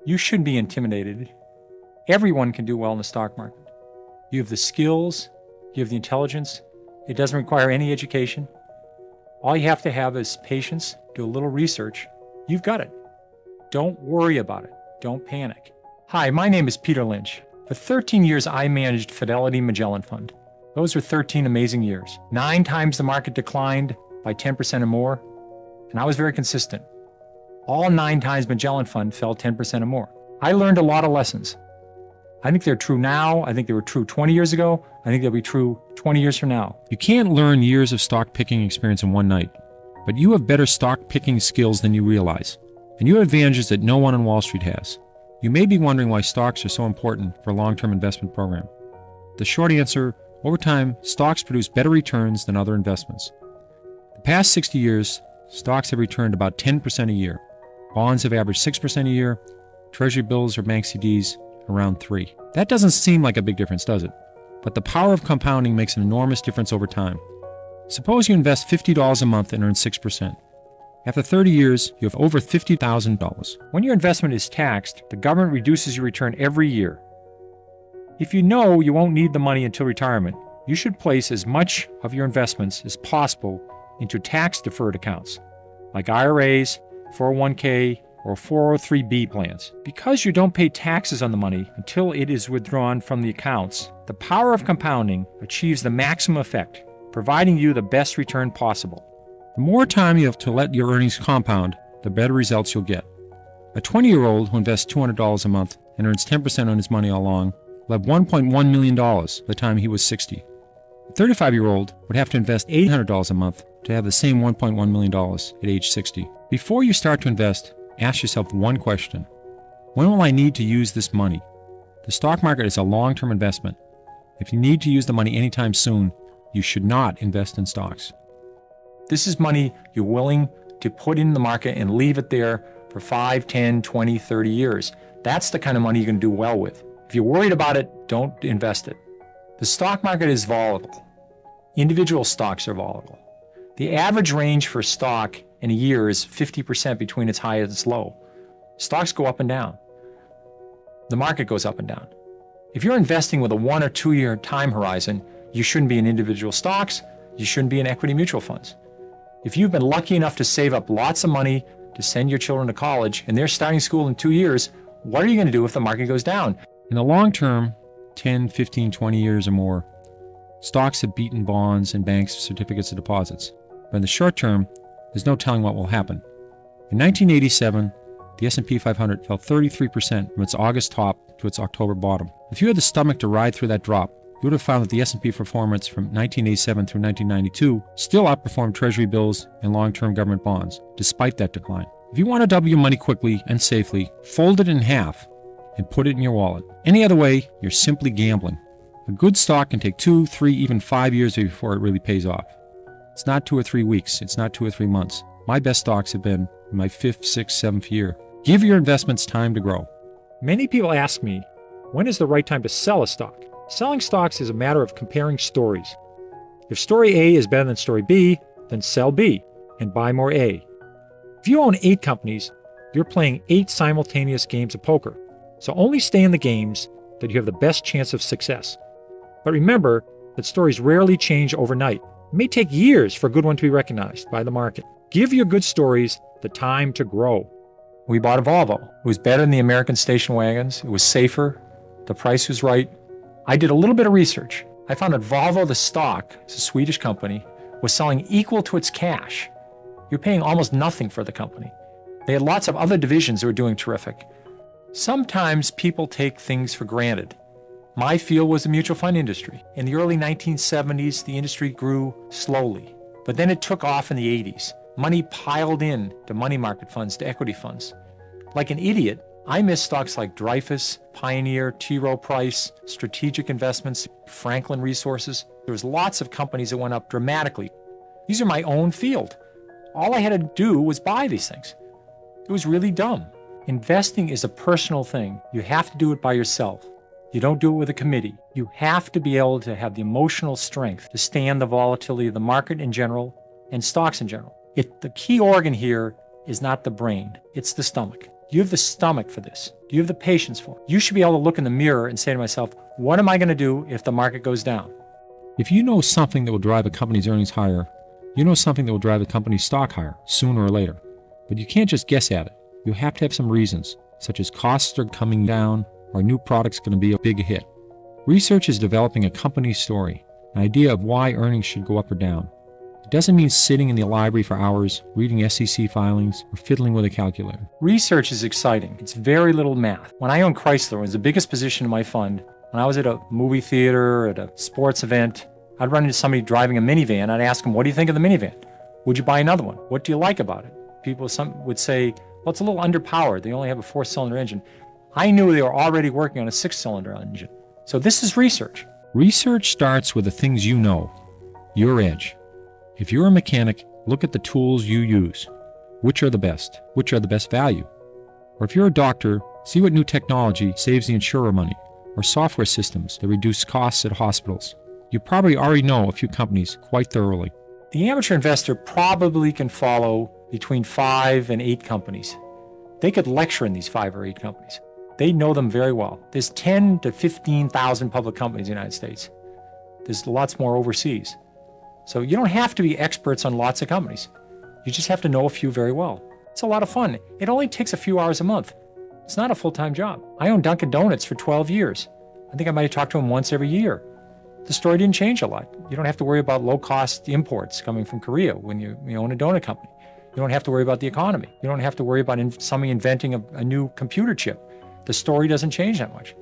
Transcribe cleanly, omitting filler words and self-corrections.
You shouldn't be intimidated. Everyone can do well in the stock market. You have the skills, you have the intelligence. It doesn't require any education. All you have to have is patience, do a little research. You've got it. Don't worry about it. Don't panic. Hi, my name is Peter Lynch. For 13 years, I managed Fidelity Magellan Fund. Those were 13 amazing years. 9 times the market declined by 10% or more, and I was very consistent. All 9 times Magellan Fund fell 10% or more. I learned a lot of lessons. I think they're true now. I think they were true 20 years ago. I think they'll be true 20 years from now. You can't learn years of stock picking experience in one night, but you have better stock picking skills than you realize, and you have advantages that no one on Wall Street has. You may be wondering why stocks are so important for a long-term investment program. The short answer, over time, stocks produce better returns than other investments. The past 60 years, stocks have returned about 10% a year. Bonds have averaged 6% a year. Treasury bills or bank CDs around 3%. That doesn't seem like a big difference, does it? But the power of compounding makes an enormous difference over time. Suppose you invest $50 a month and earn 6%. After 30 years, you have over $50,000. When your investment is taxed, the government reduces your return every year. If you know you won't need the money until retirement, you should place as much of your investments as possible into tax-deferred accounts, like IRAs, 401k, or 403b plans. Because you don't pay taxes on the money until it is withdrawn from the accounts, the power of compounding achieves the maximum effect, providing you the best return possible. The more time you have to let your earnings compound, the better results you'll get. A 20-year-old who invests $200 a month and earns 10% on his money all along will have $1.1 million by the time he was 60. A 35-year-old would have to invest $800 a month to have the same $1.1 million at age 60. Before you start to invest, ask yourself one question. When will I need to use this money? The stock market is a long-term investment. If you need to use the money anytime soon, you should not invest in stocks. This is money you're willing to put in the market and leave it there for 5, 10, 20, 30 years. That's the kind of money you can do well with. If you're worried about it, don't invest it. The stock market is volatile. Individual stocks are volatile. The average range for stock in a year is 50% between its high and its low. Stocks go up and down. The market goes up and down. If you're investing with a 1 or 2 year time horizon, you shouldn't be in individual stocks. You shouldn't be in equity mutual funds. If you've been lucky enough to save up lots of money to send your children to college and they're starting school in 2 years, what are you going to do if the market goes down? In the long term, 10, 15, 20 years or more, stocks have beaten bonds and banks' certificates of deposits. But in the short term, there's no telling what will happen. In 1987, the S&P 500 fell 33% from its August top to its October bottom. If you had the stomach to ride through that drop, you would have found that the S&P performance from 1987 through 1992 still outperformed Treasury bills and long-term government bonds, despite that decline. If you want to double your money quickly and safely, fold it in half and put it in your wallet. Any other way, you're simply gambling. A good stock can take 2, 3, even 5 years before it really pays off. It's not 2 or 3 weeks. It's not 2 or 3 months. My best stocks have been in my 5th, 6th, 7th year. Give your investments time to grow. Many people ask me, when is the right time to sell a stock? Selling stocks is a matter of comparing stories. If story A is better than story B, then sell B and buy more A. If you own 8 companies, you're playing 8 simultaneous games of poker. So only stay in the games that you have the best chance of success. But remember that stories rarely change overnight. It may take years for a good one to be recognized by the market. Give your good stories the time to grow. We bought a Volvo. It was better than the American station wagons. It was safer. The price was right. I did a little bit of research. I found that Volvo, the stock, it's a Swedish company, was selling equal to its cash. You're paying almost nothing for the company. They had lots of other divisions that were doing terrific. Sometimes people take things for granted. My field was the mutual fund industry. In the early 1970s, the industry grew slowly, but then it took off in the 80s. Money piled in to money market funds, to equity funds. Like an idiot, I missed stocks like Dreyfus, Pioneer, T. Rowe Price, Strategic Investments, Franklin Resources. There was lots of companies that went up dramatically. These are my own field. All I had to do was buy these things. It was really dumb. Investing is a personal thing. You have to do it by yourself. You don't do it with a committee. You have to be able to have the emotional strength to stand the volatility of the market in general and stocks in general. The key organ here is not the brain, it's the stomach. Do you have the stomach for this? Do Do you have the patience for it? You should be able to look in the mirror and say to myself, what am I going to do if the market goes down? If you know something that will drive a company's earnings higher, you know something that will drive the company's stock higher sooner or later. But you can't just guess at it. You have to have some reasons, such as costs are coming down or a new product's going to be a big hit. Research is developing a company's story, an idea of why earnings should go up or down. It doesn't mean sitting in the library for hours, reading SEC filings, or fiddling with a calculator. Research is exciting. It's very little math. When I owned Chrysler, it was the biggest position in my fund. When I was at a movie theater, at a sports event, I'd run into somebody driving a minivan. I'd ask them, what do you think of the minivan? Would you buy another one? What do you like about it? Some would say, well, it's a little underpowered. They only have a 4-cylinder engine. I knew they were already working on a 6-cylinder engine. So this is research. Research starts with the things you know, your edge. If you're a mechanic, look at the tools you use. Which are the best? Which are the best value? Or if you're a doctor, see what new technology saves the insurer money, or software systems that reduce costs at hospitals. You probably already know a few companies quite thoroughly. The amateur investor probably can follow between 5 and 8 companies. They could lecture in these 5 or 8 companies. They know them very well. There's 10 to 15,000 public companies in the United States. There's lots more overseas. So you don't have to be experts on lots of companies. You just have to know a few very well. It's a lot of fun. It only takes a few hours a month. It's not a full-time job. I owned Dunkin' Donuts for 12 years. I think I might have talked to them once every year. The story didn't change a lot. You don't have to worry about low-cost imports coming from Korea when you own a donut company. You don't have to worry about the economy. You don't have to worry about somebody inventing a new computer chip. The story doesn't change that much.